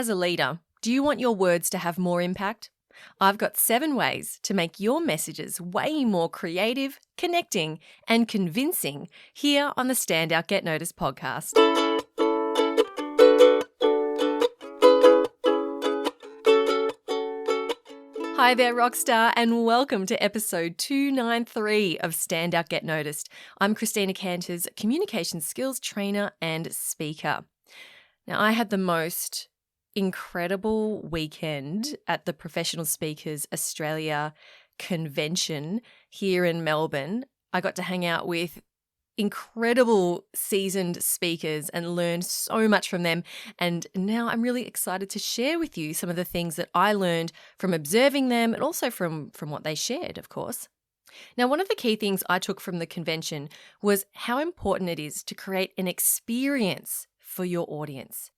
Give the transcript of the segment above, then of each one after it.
As a leader, do you want your words to have more impact? I've got 7 ways to make your messages way more creative, connecting, and convincing here on the Stand Out Get Noticed podcast. Hi there, Rockstar, and welcome to episode 293 of Stand Out Get Noticed. I'm Christina Cantor's communication skills trainer and speaker. Now, I had the most incredible weekend at the Professional Speakers Australia convention here in Melbourne. I got to hang out with incredible seasoned speakers and learn so much from them. And now I'm really excited to share with you some of the things that I learned from observing them and also from what they shared, of course. Now, one of the key things I took from the convention was how important it is to create an experience for your audience.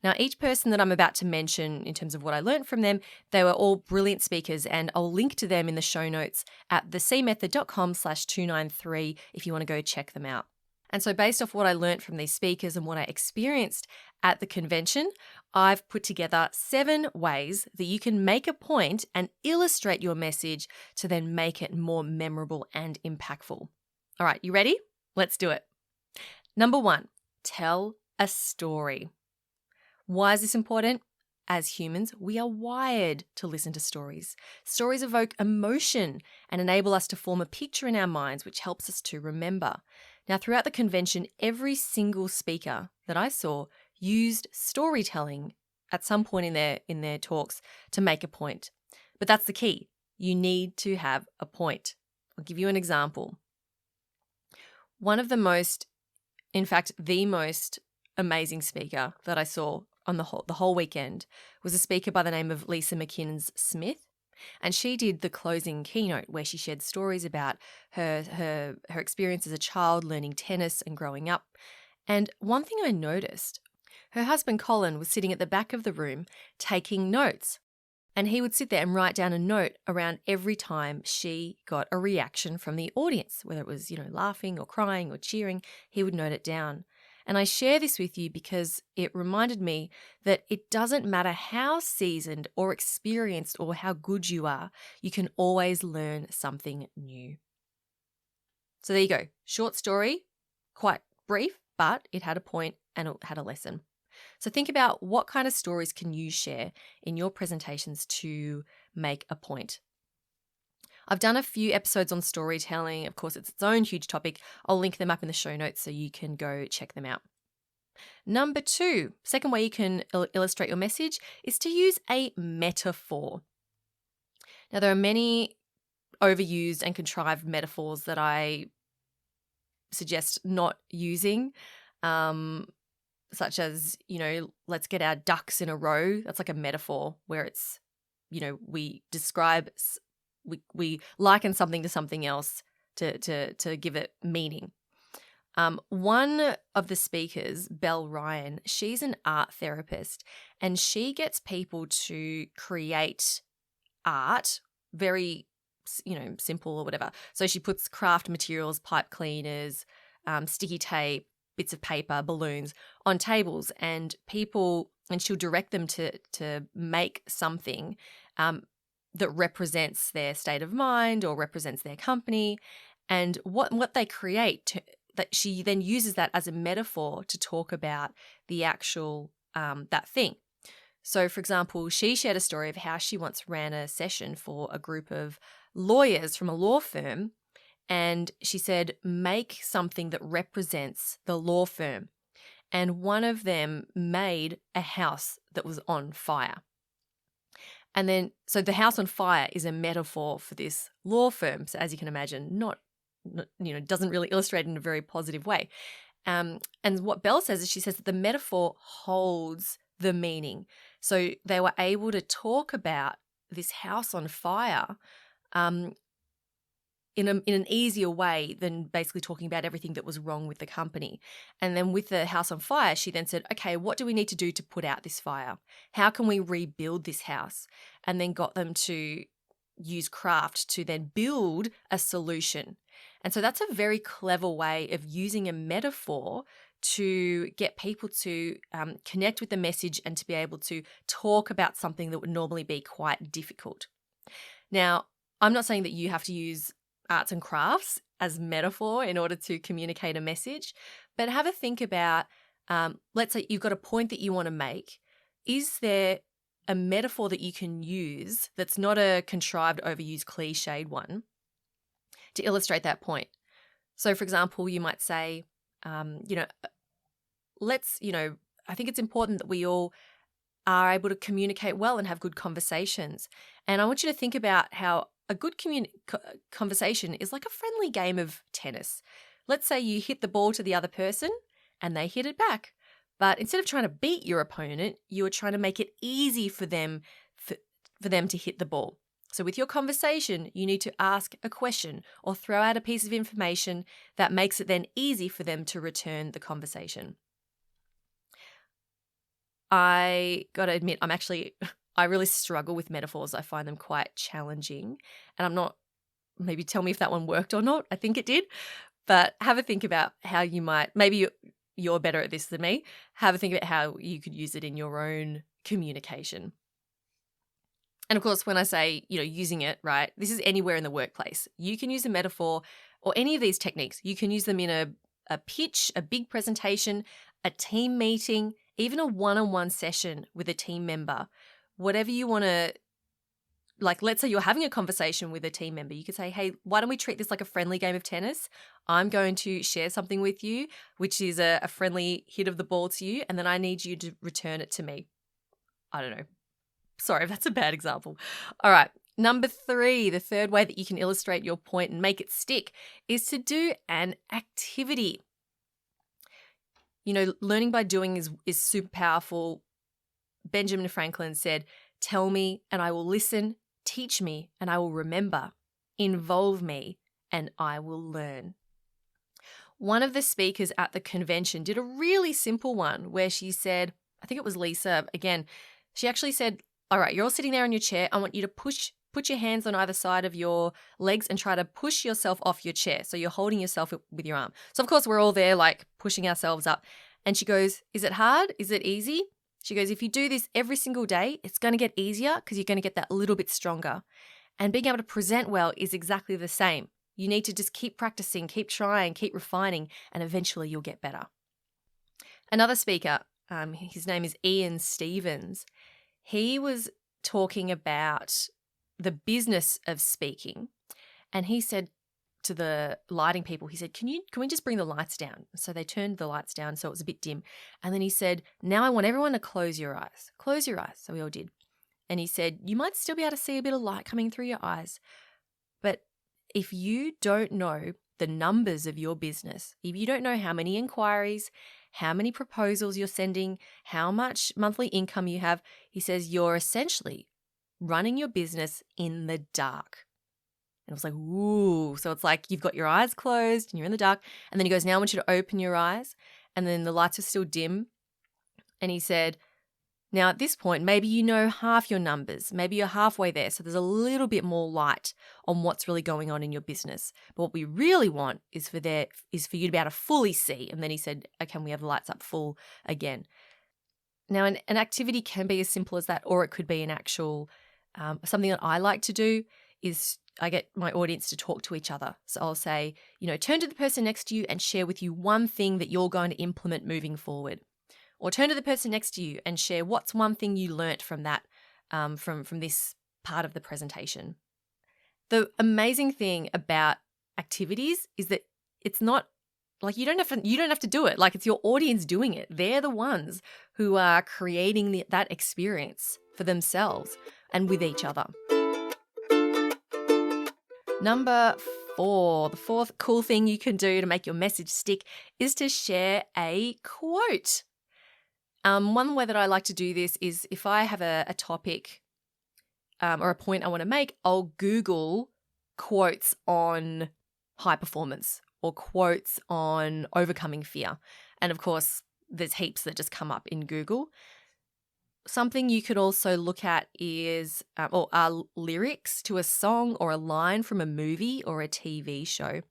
Now, each person that I'm about to mention in terms of what I learned from them, they were all brilliant speakers, and I'll link to them in the show notes at thecmethod.com/293 if you want to go check them out. And so based off what I learned from these speakers and what I experienced at the convention, I've put together 7 ways that you can make a point and illustrate your message to then make it more memorable and impactful. All right, you ready? Let's do it. Number 1, tell a story. Why is this important? As humans, we are wired to listen to stories. Stories evoke emotion and enable us to form a picture in our minds, which helps us to remember. Now, throughout the convention, every single speaker that I saw used storytelling at some point in their talks to make a point. But that's the key. You need to have a point. I'll give you an example. One of the most, in fact, the most amazing speaker that I saw on the whole weekend was a speaker by the name of Lisa McKinnon-Smith, and she did the closing keynote where she shared stories about her experience as a child learning tennis and growing up. And one thing I noticed, her husband Colin was sitting at the back of the room taking notes, and he would sit there and write down a note around every time she got a reaction from the audience, whether it was, laughing or crying or cheering, he would note it down. And I share this with you because it reminded me that it doesn't matter how seasoned or experienced or how good you are, you can always learn something new. So there you go. Short story, quite brief, but it had a point and it had a lesson. So think about what kind of stories can you share in your presentations to make a point. I've done a few episodes on storytelling. Of course, it's its own huge topic. I'll link them up in the show notes so you can go check them out. Number 2, second way you can illustrate your message is to use a metaphor. Now, there are many overused and contrived metaphors that I suggest not using, such as, let's get our ducks in a row. That's like a metaphor where it's, we describe we liken something to something else to give it meaning. One of the speakers, Belle Ryan, she's an art therapist, and she gets people to create art very, simple or whatever. So she puts craft materials, pipe cleaners, sticky tape, bits of paper, balloons on tables, and she'll direct them to make something that represents their state of mind or represents their company, and what they create, that she then uses that as a metaphor to talk about the actual that thing. So, for example, she shared a story of how she once ran a session for a group of lawyers from a law firm, and she said, make something that represents the law firm. And one of them made a house that was on fire. And then, so the house on fire is a metaphor for this law firm. So as you can imagine, doesn't really illustrate in a very positive way. And what Belle says is she says that the metaphor holds the meaning. So they were able to talk about this house on fire in an easier way than basically talking about everything that was wrong with the company. And then with the house on fire, she then said, okay, what do we need to do to put out this fire? How can we rebuild this house? And then got them to use craft to then build a solution. And so that's a very clever way of using a metaphor to get people to connect with the message and to be able to talk about something that would normally be quite difficult. Now, I'm not saying that you have to use arts and crafts as metaphor in order to communicate a message, but have a think about, let's say you've got a point that you want to make. Is there a metaphor that you can use that's not a contrived, overused, cliched one to illustrate that point? So, for example, you might say, I think it's important that we all are able to communicate well and have good conversations. And I want you to think about how a good conversation is like a friendly game of tennis. Let's say you hit the ball to the other person and they hit it back. But instead of trying to beat your opponent, you are trying to make it easy for them to hit the ball. So with your conversation, you need to ask a question or throw out a piece of information that makes it then easy for them to return the conversation. I got to admit, I really struggle with metaphors. I find them quite challenging. And maybe tell me if that one worked or not. I think it did. But have a think about how you might, maybe you're better at this than me. Have a think about how you could use it in your own communication. And of course, when I say, using it, right, this is anywhere in the workplace. You can use a metaphor or any of these techniques. You can use them in a pitch, a big presentation, a team meeting, even a one-on-one session with a team member. Whatever you want to, like, let's say you're having a conversation with a team member. You could say, hey, why don't we treat this like a friendly game of tennis? I'm going to share something with you, which is a friendly hit of the ball to you, and then I need you to return it to me. I don't know. Sorry if that's a bad example. All right. Number 3, the third way that you can illustrate your point and make it stick is to do an activity. Learning by doing is super powerful. Benjamin Franklin said, tell me and I will listen, teach me and I will remember, involve me and I will learn. One of the speakers at the convention did a really simple one where she said, I think it was Lisa, again, she actually said, all right, you're all sitting there in your chair. I want you to put your hands on either side of your legs and try to push yourself off your chair. So you're holding yourself with your arm. So of course we're all there like pushing ourselves up. And she goes, is it hard? Is it easy? She goes, if you do this every single day, it's going to get easier because you're going to get that little bit stronger. And being able to present well is exactly the same. You need to just keep practicing, keep trying, keep refining, and eventually you'll get better. Another speaker, his name is Ian Stevens. He was talking about the business of speaking, and he said to the lighting people, he said, can we just bring the lights down? So they turned the lights down so it was a bit dim. And then he said, now I want everyone to close your eyes. Close your eyes. So we all did. And he said, you might still be able to see a bit of light coming through your eyes. But if you don't know the numbers of your business, if you don't know how many inquiries, how many proposals you're sending, how much monthly income you have, he says you're essentially running your business in the dark. And it was like, ooh. So it's like you've got your eyes closed and you're in the dark. And then he goes, now I want you to open your eyes. And then the lights are still dim. And he said, now at this point, maybe you know half your numbers. Maybe you're halfway there. So there's a little bit more light on what's really going on in your business. But what we really want is for you to be able to fully see. And then he said, okay, can we have the lights up full again? Now, an activity can be as simple as that, or it could be an actual, something that I like to do is I get my audience to talk to each other. So I'll say, turn to the person next to you and share with you one thing that you're going to implement moving forward. Or turn to the person next to you and share what's one thing you learnt from that, from this part of the presentation. The amazing thing about activities is that it's not like you don't have to do it. Like, it's your audience doing it. They're the ones who are creating that experience for themselves and with each other. Number 4, the fourth cool thing you can do to make your message stick is to share a quote. One way that I like to do this is if I have a topic or a point I want to make, I'll Google quotes on high performance or quotes on overcoming fear. And of course, there's heaps that just come up in Google. Something you could also look at is are lyrics to a song or a line from a movie or a TV show.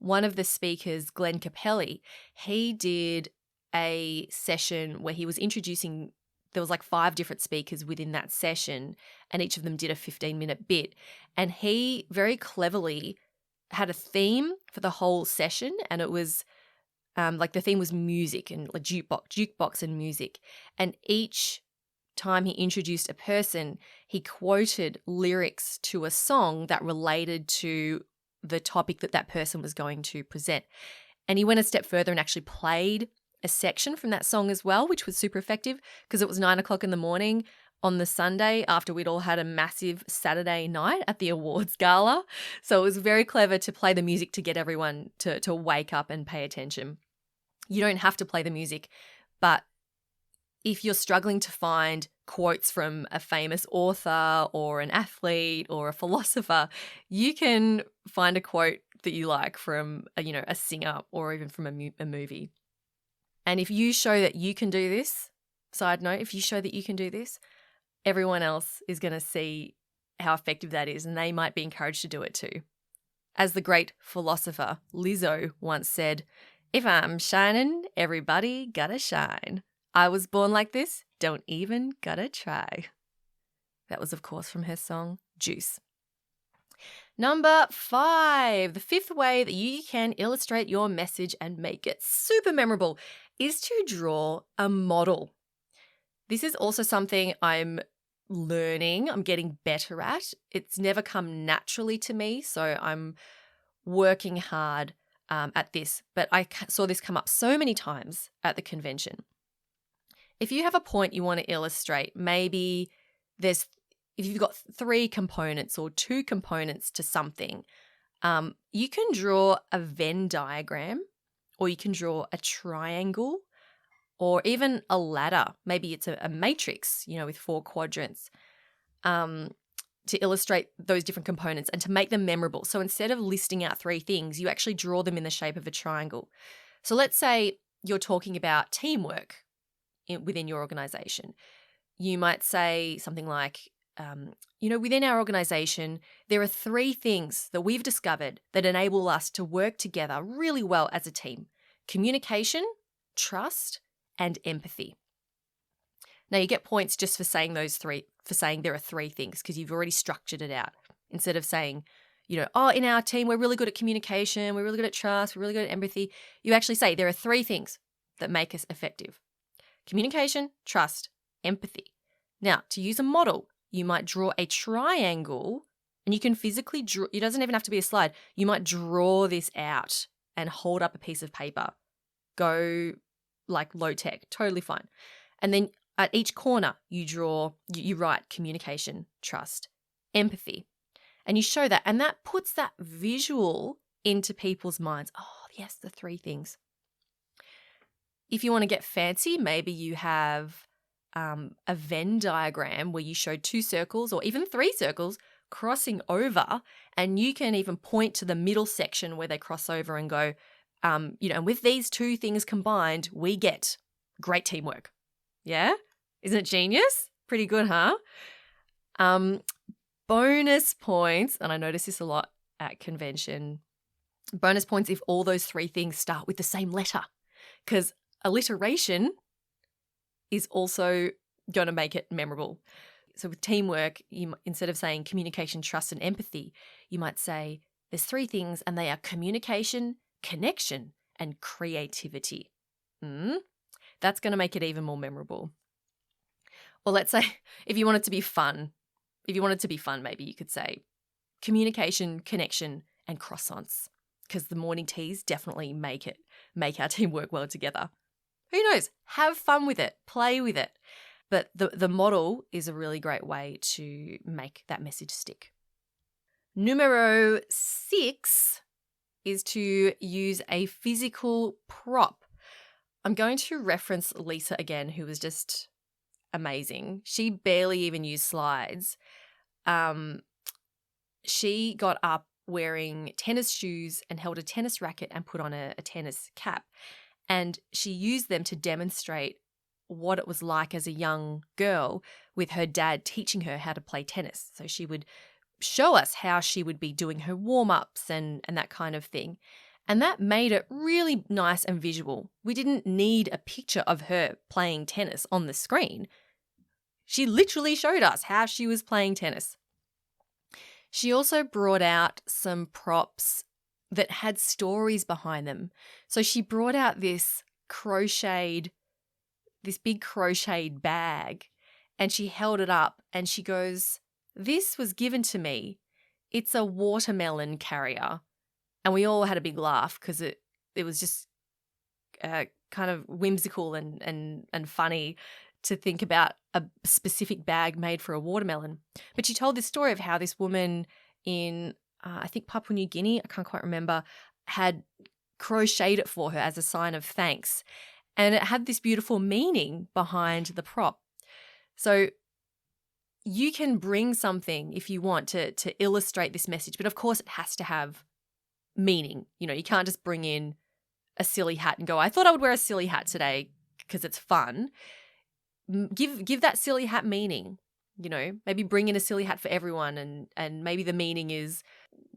one of the speakers, Glenn Capelli, he did a session where he was introducing, there was like 5 different speakers within that session, and each of them did a 15-minute bit. And he very cleverly had a theme for the whole session, and it was like the theme was music and like jukebox and music. And each time he introduced a person, he quoted lyrics to a song that related to the topic that that person was going to present. And he went a step further and actually played a section from that song as well, which was super effective because it was 9:00 in the morning on the Sunday after we'd all had a massive Saturday night at the awards gala. So it was very clever to play the music to get everyone to wake up and pay attention. You don't have to play the music, but if you're struggling to find quotes from a famous author or an athlete or a philosopher, you can find a quote that you like from a singer or even from a movie. And if you show that you can do this, side note, if you show that you can do this, everyone else is going to see how effective that is, and they might be encouraged to do it too. As the great philosopher Lizzo once said, "If I'm shining, everybody gotta shine. I was born like this, don't even gotta try." That was, of course, from her song Juice. Number 5, the 5th way that you can illustrate your message and make it super memorable is to draw a model. This is also something I'm learning, I'm getting better at. It's never come naturally to me, so I'm working hard at this. But I saw this come up so many times at the convention. If you have a point you want to illustrate, maybe if you've got 3 components or 2 components to something, you can draw a Venn diagram, or you can draw a triangle, or even a ladder. Maybe it's a matrix, with 4 quadrants, to illustrate those different components and to make them memorable. So instead of listing out 3 things, you actually draw them in the shape of a triangle. So let's say you're talking about teamwork within your organization. You might say something like, within our organization, there are 3 things that we've discovered that enable us to work together really well as a team: communication, trust, and empathy. Now, you get points just for saying there are 3 things, because you've already structured it out. Instead of saying, in our team, we're really good at communication, we're really good at trust, we're really good at empathy. You actually say there are 3 things that make us effective: communication, trust, empathy. Now, to use a model, you might draw a triangle, and you can physically draw. It doesn't even have to be a slide. You might draw this out and hold up a piece of paper. Go like low tech, totally fine. And then at each corner, you write communication, trust, empathy, and you show that, and that puts that visual into people's minds. Oh, yes, the 3 things. If you want to get fancy, maybe you have a Venn diagram where you show 2 circles or even 3 circles crossing over, and you can even point to the middle section where they cross over and go, and with these 2 things combined, we get great teamwork. Yeah? Isn't it genius? Pretty good, huh? Bonus points, and I notice this a lot at convention, bonus points if all those 3 things start with the same letter, because alliteration is also going to make it memorable. So with teamwork, instead of saying communication, trust, and empathy, you might say there's 3 things, and they are communication, connection, and creativity. That's going to make it even more memorable. Or let's say if you want it to be fun, maybe you could say communication, connection, and croissants, because the morning teas definitely make our team work well together. Who knows? Have fun with it. Play with it. But the model is a really great way to make that message stick. Numero 6 is to use a physical prop. I'm going to reference Lisa again, who was just amazing. She barely even used slides. She got up wearing tennis shoes and held a tennis racket and put on a tennis cap. And she used them to demonstrate what it was like as a young girl with her dad teaching her how to play tennis. So she would show us how she would be doing her warm-ups and that kind of thing. And that made it really nice and visual. We didn't need a picture of her playing tennis on the screen. She literally showed us how she was playing tennis. She also brought out some props that had stories behind them. So she brought out this big crocheted bag, and she held it up and she goes, "This was given to me. It's a watermelon carrier." And we all had a big laugh because it was just kind of whimsical and funny to think about a specific bag made for a watermelon. But she told this story of how this woman in, I think Papua New Guinea, I can't quite remember, had crocheted it for her as a sign of thanks. And it had this beautiful meaning behind the prop. So you can bring something if you want to illustrate this message, but of course it has to have meaning. You know, you can't just bring in a silly hat and go, "I thought I would wear a silly hat today because it's fun." Give that silly hat meaning. You know, maybe bring in a silly hat for everyone, and maybe the meaning is,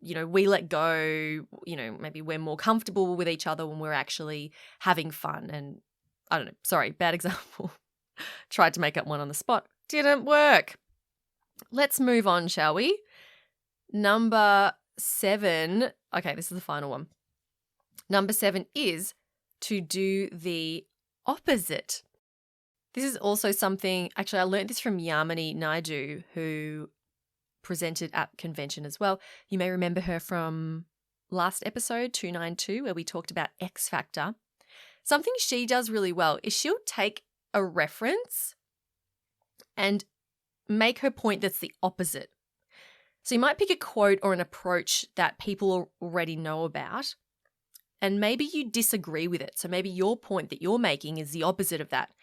you know, we let go, you know, maybe we're more comfortable with each other when we're actually having fun. And I don't know, sorry, bad example. Tried to make up one on the spot. Didn't work. Let's move on, shall we? Number 7. Okay, this is the final one. Number 7 is to do the opposite. This is also something, actually I learned this from Yamini Naidu, who presented at convention as well. You may remember her from last episode, 292, where we talked about X Factor. Something she does really well is she'll take a reference and make her point that's the opposite. So you might pick a quote or an approach that people already know about, and maybe you disagree with it. So maybe your point that you're making is the opposite of that.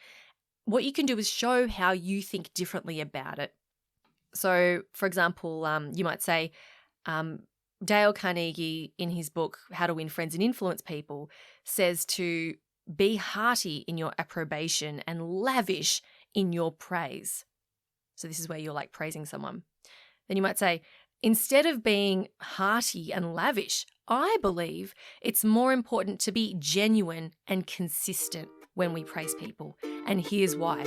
What you can do is show how you think differently about it. So, for example, you might say, Dale Carnegie, in his book, How to Win Friends and Influence People, says to be hearty in your approbation and lavish in your praise. So this is where you're like praising someone. Then you might say, instead of being hearty and lavish, I believe it's more important to be genuine and consistent when we praise people. And here's why.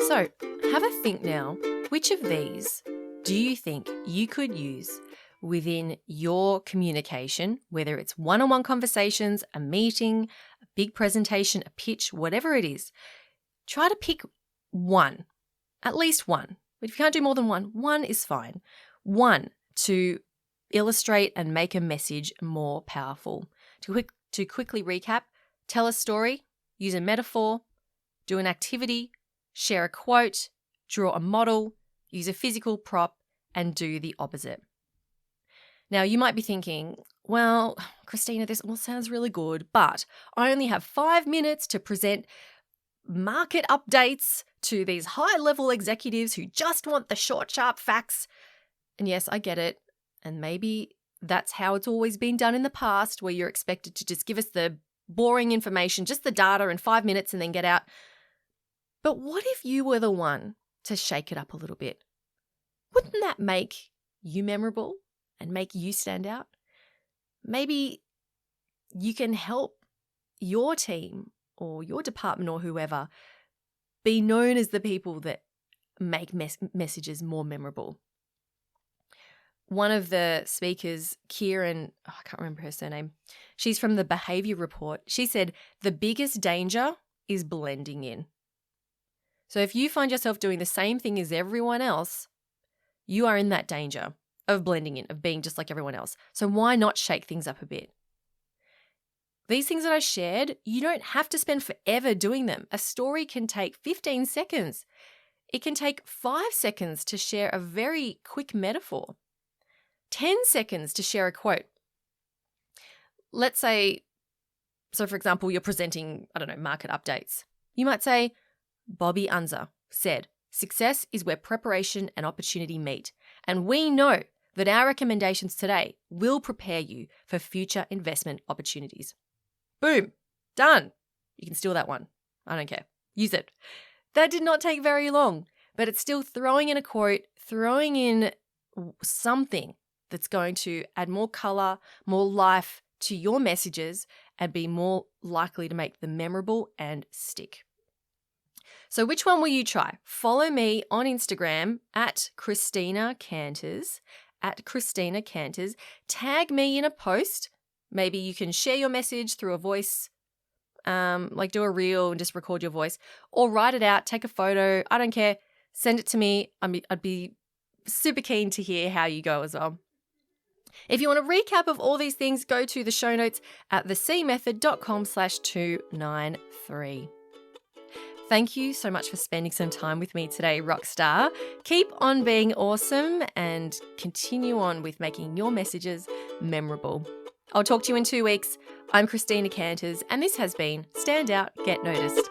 So have a think now. Which of these do you think you could use within your communication, whether it's one-on-one conversations, a meeting, a big presentation, a pitch, whatever it is? Try to pick one, at least one. But if you can't do more than one is fine. One to illustrate and make a message more powerful. To quickly recap, tell a story, use a metaphor, do an activity, share a quote, draw a model, use a physical prop, and do the opposite. Now, you might be thinking, well, Christina, this all sounds really good, but I only have 5 minutes to present market updates to these high-level executives who just want the short, sharp facts. And yes, I get it. And maybe that's how it's always been done in the past, where you're expected to just give us the boring information, just the data in 5 minutes and then get out. But what if you were the one to shake it up a little bit? Wouldn't that make you memorable and make you stand out? Maybe you can help your team or your department or whoever be known as the people that make messages more memorable. One of the speakers, Kieran, I can't remember her surname, she's from the Behavior Report. She said, the biggest danger is blending in. So if you find yourself doing the same thing as everyone else, you are in that danger of blending in, of being just like everyone else. So why not shake things up a bit? These things that I shared, you don't have to spend forever doing them. A story can take 15 seconds. It can take 5 seconds to share a very quick metaphor. 10 seconds to share a quote. Let's say, so for example, you're presenting, market updates. You might say, Bobby Unser said, success is where preparation and opportunity meet. And we know that our recommendations today will prepare you for future investment opportunities. Boom, done. You can steal that one. I don't care. Use it. That did not take very long, but it's still throwing in a quote, throwing in something that's going to add more color, more life to your messages and be more likely to make them memorable and stick. So which one will you try? Follow me on Instagram at Christina Canters, Tag me in a post. Maybe you can share your message through a voice, like do a reel and just record your voice, or write it out, take a photo. I don't care. Send it to me. I'd be super keen to hear how you go as well. If you want a recap of all these things, go to the show notes at thecmethod.com/293. Thank you so much for spending some time with me today, Rockstar. Keep on being awesome and continue on with making your messages memorable. I'll talk to you in 2 weeks. I'm Christina Canters, and this has been Stand Out, Get Noticed.